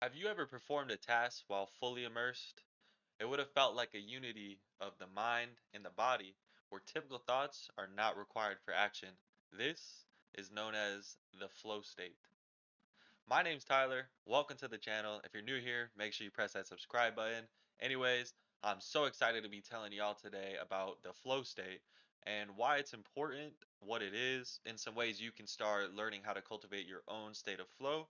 Have you ever performed a task while fully immersed? It would have felt like a unity of the mind and the body, where typical thoughts are not required for action. This is known as the flow state. My name's Tyler. Welcome to the channel. If you're new here, make sure you press that subscribe button. Anyways, I'm so excited to be telling y'all today about the flow state and why it's important, what it is, and some ways you can start learning how to cultivate your own state of flow.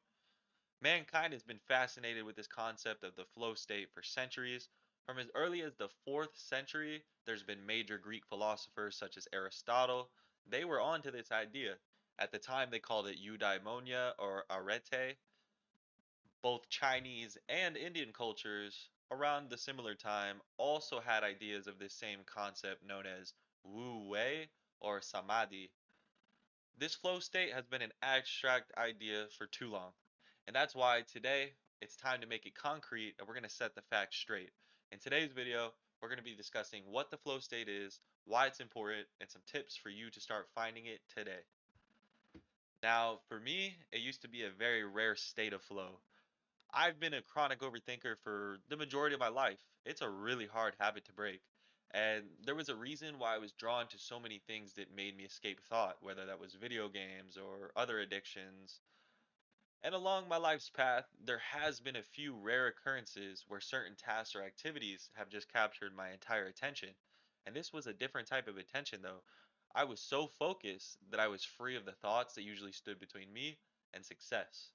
Mankind has been fascinated with this concept of the flow state for centuries. From as early as the 4th century, there's been major Greek philosophers such as Aristotle. They were onto this idea. At the time, they called it eudaimonia or arete. Both Chinese and Indian cultures around the similar time also had ideas of this same concept known as wu wei or samadhi. This flow state has been an abstract idea for too long. And that's why today it's time to make it concrete and we're going to set the facts straight. In today's video, we're going to be discussing what the flow state is, why it's important, and some tips for you to start finding it today. Now, for me, it used to be a very rare state of flow. I've been a chronic overthinker for the majority of my life. It's a really hard habit to break. And there was a reason why I was drawn to so many things that made me escape thought, whether that was video games or other addictions. And along my life's path, there has been a few rare occurrences where certain tasks or activities have just captured my entire attention. And this was a different type of attention, though. I was so focused that I was free of the thoughts that usually stood between me and success.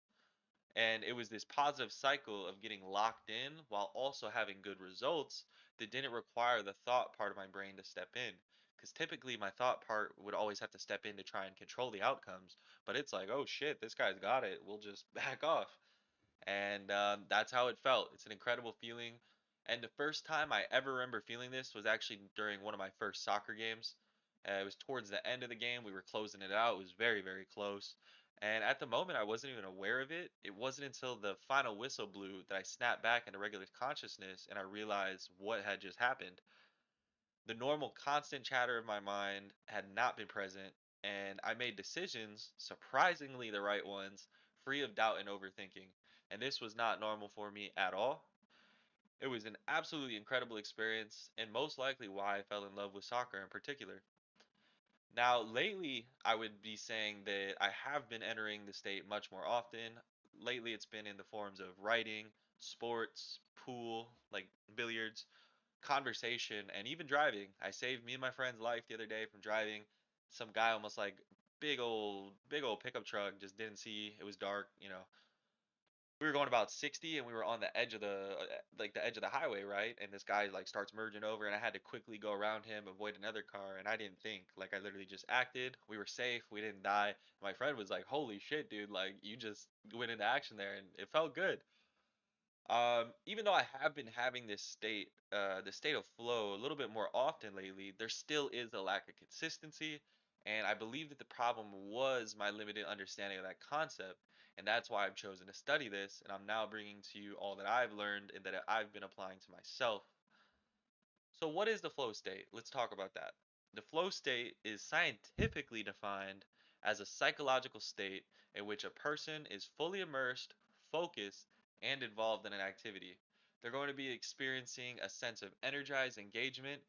And it was this positive cycle of getting locked in while also having good results that didn't require the thought part of my brain to step in. Because typically my thought part would always have to step in to try and control the outcomes. But it's like, oh shit, this guy's got it. We'll just back off. And that's how it felt. It's an incredible feeling. And the first time I ever remember feeling this was actually during one of my first soccer games. It was towards the end of the game. We were closing it out. It was very, very close. And at the moment, I wasn't even aware of it. It wasn't until the final whistle blew that I snapped back into regular consciousness and I realized what had just happened. The normal constant chatter of my mind had not been present, and I made decisions, surprisingly the right ones, free of doubt and overthinking. And this was not normal for me at all. It was an absolutely incredible experience, and most likely why I fell in love with soccer in particular. Now, lately, I would be saying that I have been entering the state much more often. Lately, it's been in the forms of writing, sports, pool, like billiards, conversation, and even driving. I saved me and my friend's life the other day from driving. Some guy almost like big old pickup truck just didn't see. It was dark. We were going about 60 and we were on the edge of the edge of the highway, right? And this guy like starts merging over and I had to quickly go around him, avoid another car, and I didn't think. Like I literally just acted. We were safe. We didn't die. My friend was like, "Holy shit, dude, like you just went into action there and it felt good." Even though I have been having the state of flow a little bit more often lately, there still is a lack of consistency, and I believe that the problem was my limited understanding of that concept, and that's why I've chosen to study this, and I'm now bringing to you all that I've learned and that I've been applying to myself. So, what is the flow state? Let's talk about that. The flow state is scientifically defined as a psychological state in which a person is fully immersed, focused, and involved in an activity. They're going to be experiencing a sense of energized engagement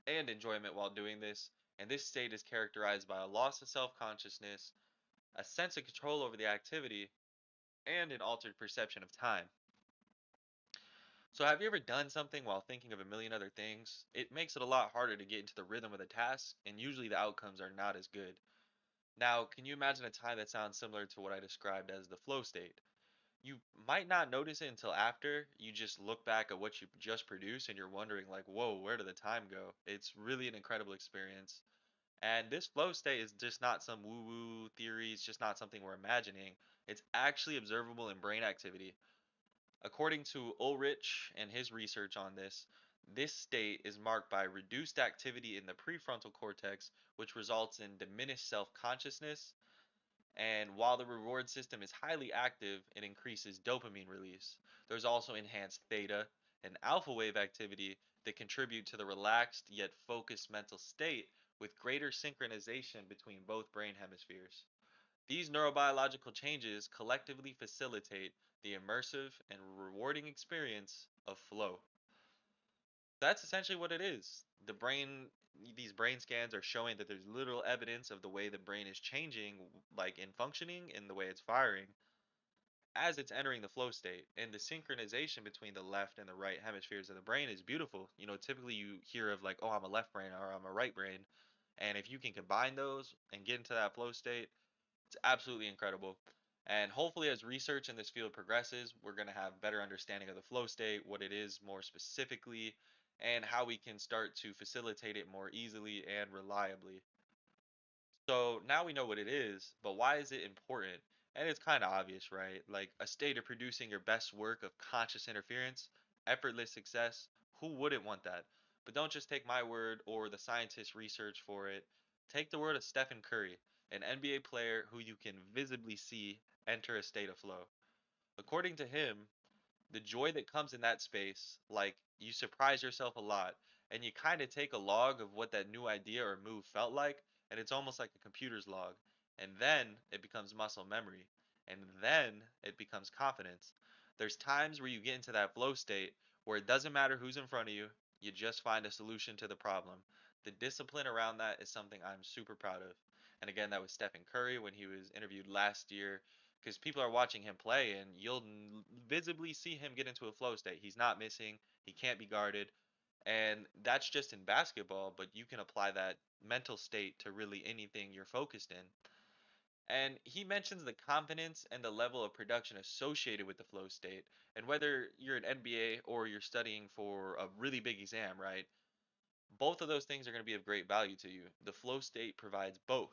and enjoyment while doing this, and this state is characterized by a loss of self consciousness, a sense of control over the activity, and an altered perception of time. So have you ever done something while thinking of a million other things? It makes it a lot harder to get into the rhythm of the task, and usually the outcomes are not as good. Now, can you imagine a time that sounds similar to what I described as the flow state? You might not notice it until after you just look back at what you just produced and you're wondering like, whoa, where did the time go? It's really an incredible experience. And this flow state is just not some woo-woo theory, it's just not something we're imagining. It's actually observable in brain activity. According to Ulrich and his research on this state is marked by reduced activity in the prefrontal cortex, which results in diminished self consciousness. And while the reward system is highly active, it increases dopamine release. There's also enhanced theta and alpha wave activity that contribute to the relaxed yet focused mental state with greater synchronization between both brain hemispheres. These neurobiological changes collectively facilitate the immersive and rewarding experience of flow. That's essentially what it is. These brain scans are showing that there's literal evidence of the way the brain is changing, like in functioning and the way it's firing as it's entering the flow state. And the synchronization between the left and the right hemispheres of the brain is beautiful. Typically you hear of like, oh, I'm a left brain or I'm a right brain. And if you can combine those and get into that flow state, it's absolutely incredible. And hopefully, as research in this field progresses, we're going to have better understanding of the flow state, what it is more specifically, and how we can start to facilitate it more easily and reliably. So now we know what it is, but why is it important? And it's kind of obvious, right? Like a state of producing your best work of conscious interference, effortless success. Who wouldn't want that? But don't just take my word or the scientists' research for it. Take the word of Stephen Curry, an NBA player who you can visibly see enter a state of flow. According to him, the joy that comes in that space, like you surprise yourself a lot and you kind of take a log of what that new idea or move felt like, and it's almost like a computer's log. And then it becomes muscle memory. And then it becomes confidence. There's times where you get into that flow state where it doesn't matter who's in front of you, you just find a solution to the problem. The discipline around that is something I'm super proud of. And again, that was Stephen Curry when he was interviewed last year because people are watching him play and you'll visibly see him get into a flow state. He's not missing, he can't be guarded, and that's just in basketball, but you can apply that mental state to really anything you're focused in. And he mentions the confidence and the level of production associated with the flow state. And whether you're an NBA or you're studying for a really big exam, right? Both of those things are going to be of great value to you. The flow state provides both.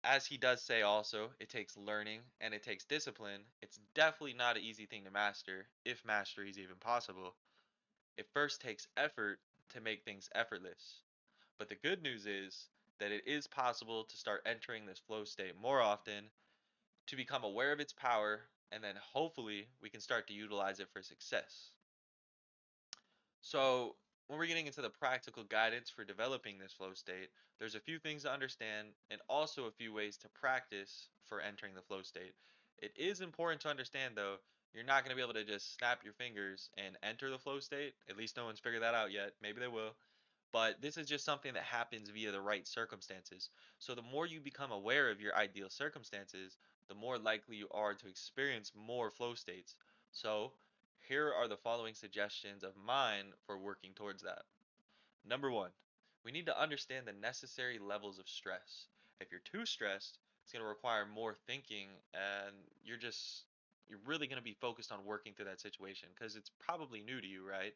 As he does say also, it takes learning and it takes discipline. It's definitely not an easy thing to master, if mastery is even possible. It first takes effort to make things effortless. But the good news is that it is possible to start entering this flow state more often, to become aware of its power, and then hopefully we can start to utilize it for success. So, when we're getting into the practical guidance for developing this flow state, there's a few things to understand and also a few ways to practice for entering the flow state. It is important to understand though, you're not going to be able to just snap your fingers and enter the flow state. At least no one's figured that out yet. Maybe they will. But this is just something that happens via the right circumstances. So the more you become aware of your ideal circumstances, the more likely you are to experience more flow states. So here are the following suggestions of mine for working towards that. Number one, we need to understand the necessary levels of stress. If you're too stressed, it's going to require more thinking and you're really going to be focused on working through that situation because it's probably new to you, right?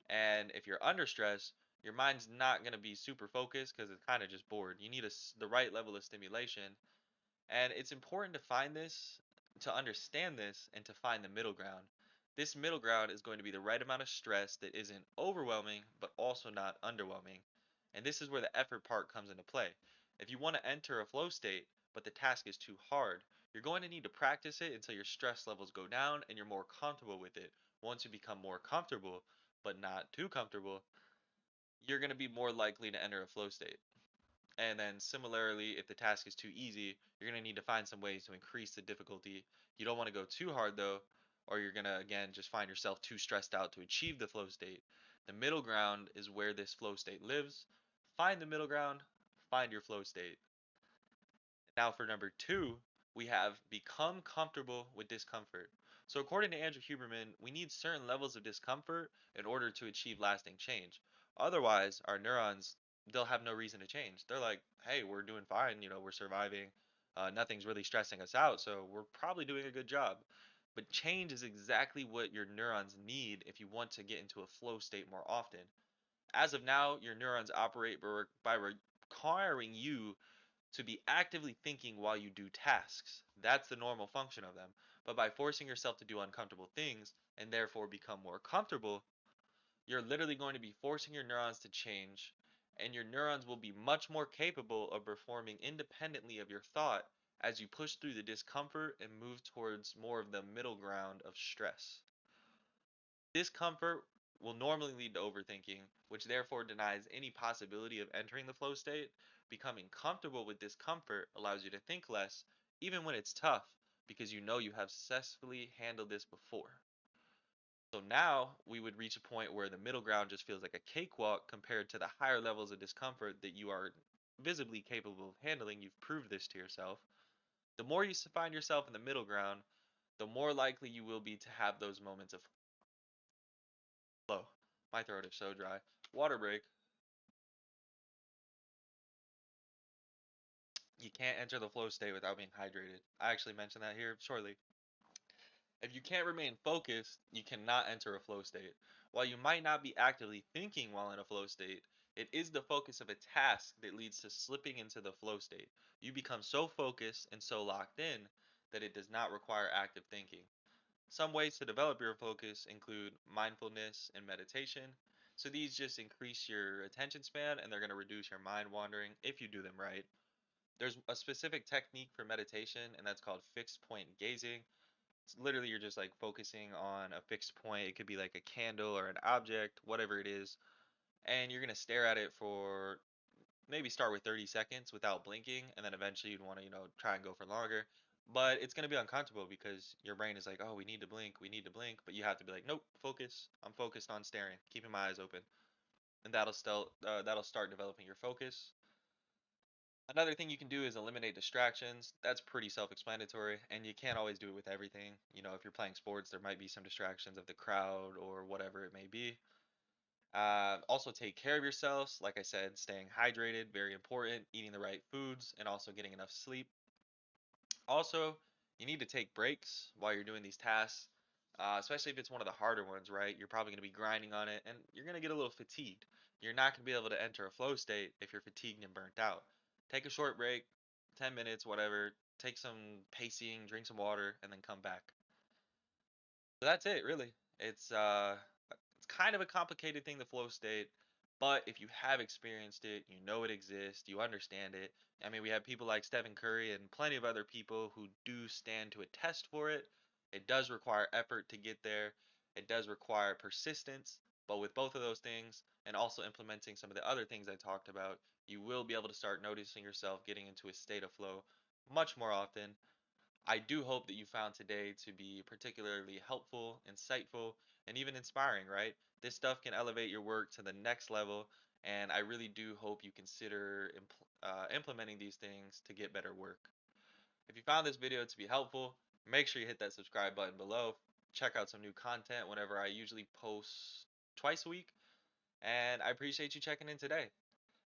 And if you're under stress, your mind's not going to be super focused because it's kind of just bored. You need the right level of stimulation. And it's important to find this, to understand this, and to find the middle ground. This middle ground is going to be the right amount of stress that isn't overwhelming, but also not underwhelming. And this is where the effort part comes into play. If you want to enter a flow state, but the task is too hard, you're going to need to practice it until your stress levels go down and you're more comfortable with it. Once you become more comfortable, but not too comfortable, you're going to be more likely to enter a flow state. And then similarly, if the task is too easy, you're going to need to find some ways to increase the difficulty. You don't want to go too hard though, or you're going to again just find yourself too stressed out to achieve the flow state. The middle ground is where this flow state lives. Find the middle ground, find your flow state. Now for number two, we have become comfortable with discomfort. So according to Andrew Huberman, we need certain levels of discomfort in order to achieve lasting change. Otherwise, our neurons, they'll have no reason to change. They're like, hey, we're doing fine, we're surviving. Nothing's really stressing us out, so we're probably doing a good job. But change is exactly what your neurons need if you want to get into a flow state more often. As of now, your neurons operate by requiring you to be actively thinking while you do tasks. That's the normal function of them. But by forcing yourself to do uncomfortable things and therefore become more comfortable, you're literally going to be forcing your neurons to change, and your neurons will be much more capable of performing independently of your thought as you push through the discomfort and move towards more of the middle ground of stress. Discomfort will normally lead to overthinking, which therefore denies any possibility of entering the flow state. Becoming comfortable with discomfort allows you to think less, even when it's tough, because you know you have successfully handled this before. So now we would reach a point where the middle ground just feels like a cakewalk compared to the higher levels of discomfort that you are visibly capable of handling. You've proved this to yourself. The more you find yourself in the middle ground, the more likely you will be to have those moments of flow. My throat is so dry. Water break. You can't enter the flow state without being hydrated. I actually mentioned that here shortly. If you can't remain focused, you cannot enter a flow state. While you might not be actively thinking while in a flow state, it is the focus of a task that leads to slipping into the flow state. You become so focused and so locked in that it does not require active thinking. Some ways to develop your focus include mindfulness and meditation. So these just increase your attention span and they're going to reduce your mind wandering if you do them right. There's a specific technique for meditation, and that's called fixed point gazing. It's literally you're just like focusing on a fixed point. It could be like a candle or an object, whatever it is, and you're gonna stare at it for maybe start with 30 seconds without blinking, and then eventually you'd want to, try and go for longer. But it's gonna be uncomfortable because your brain is like, oh, we need to blink, but you have to be like, nope, focus. I'm focused on staring, keeping my eyes open, and that'll start developing your focus. Another thing you can do is eliminate distractions. That's pretty self-explanatory, and you can't always do it with everything. If you're playing sports, there might be some distractions of the crowd or whatever it may be. Also, take care of yourselves. Like I said, staying hydrated, very important. Eating the right foods, and also getting enough sleep. Also, you need to take breaks while you're doing these tasks, especially if it's one of the harder ones, right? You're probably going to be grinding on it and you're going to get a little fatigued. You're not going to be able to enter a flow state if you're fatigued and burnt out. Take a short break, 10 minutes, whatever. Take some pacing, drink some water, and then come back. So that's it, really. It's kind of a complicated thing, the flow state, but if you have experienced it, you know it exists, you understand it. I mean, we have people like Stephen Curry and plenty of other people who do stand to attest for it. It does require effort to get there. It does require persistence, but with both of those things and also implementing some of the other things I talked about, you will be able to start noticing yourself getting into a state of flow much more often. I do hope that you found today to be particularly helpful, insightful, and even inspiring, right? This stuff can elevate your work to the next level, and I really do hope you consider implementing these things to get better work. If you found this video to be helpful, make sure you hit that subscribe button below. Check out some new content whenever I usually post twice a week, and I appreciate you checking in today.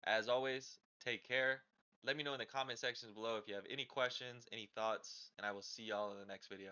As always, take care. Let me know in the comment sections below if you have any questions, any thoughts, and I will see y'all in the next video.